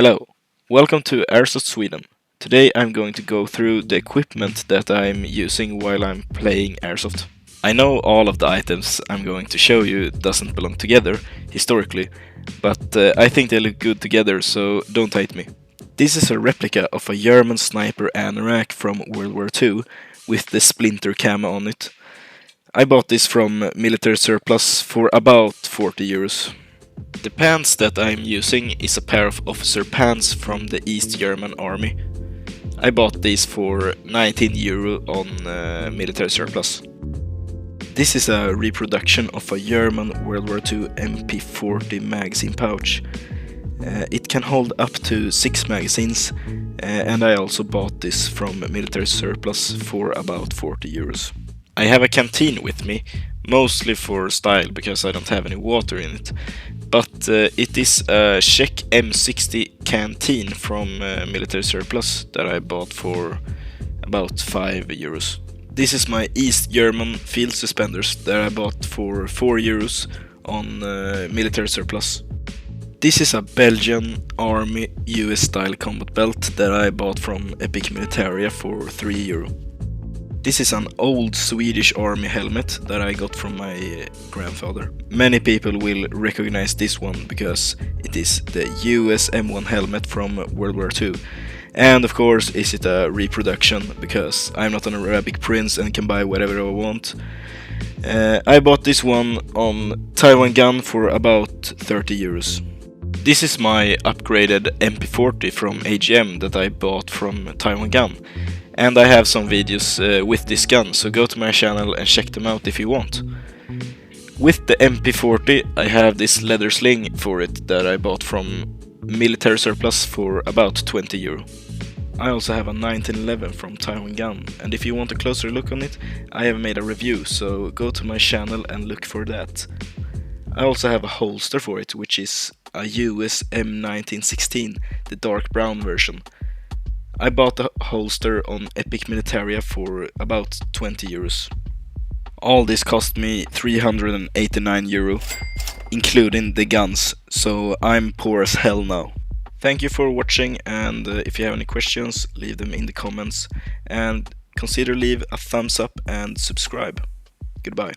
Hello, welcome to Airsoft Sweden. Today I'm going to go through the equipment that I'm using while I'm playing Airsoft. I know all of the items I'm going to show you doesn't belong together, historically, but I think they look good together, so don't hate me. This is a replica of a German sniper anorak from World War II with the splinter camo on it. I bought this from military surplus for about 40 euros. The pants that I'm using is a pair of officer pants from the East German army. I bought these for 19 euro on military surplus. This is a reproduction of a German World War II MP40 magazine pouch. It can hold up to 6 magazines, and I also bought this from military surplus for about 40 euros. I have a canteen with me, mostly for style because I don't have any water in it. But it is a Czech M60 canteen from military surplus that I bought for about 5 euros. This is my East German field suspenders that I bought for 4 euros on military surplus. This is a Belgian Army US style combat belt that I bought from Epic Militaria for 3 euro. This is an old Swedish army helmet that I got from my grandfather. Many people will recognize this one because it is the US M1 helmet from World War II. And of course is it a reproduction because I'm not an Arabic prince and can buy whatever I want. I bought this one on Taiwan Gun for about 30 euros. This is my upgraded MP40 from AGM that I bought from Taiwan Gun. And I have some videos with this gun, so go to my channel and check them out if you want. With the MP40 I have this leather sling for it that I bought from military surplus for about 20 euro. I also have a 1911 from Taiwan Gun, and if you want a closer look on it, I have made a review, so go to my channel and look for that. I also have a holster for it, which is a US M1916, the dark brown version. I bought the holster on Epic Militaria for about 20 euros. All this cost me 389 euro, including the guns, so I'm poor as hell now. Thank you for watching, and if you have any questions, leave them in the comments, and consider leave a thumbs up and subscribe. Goodbye.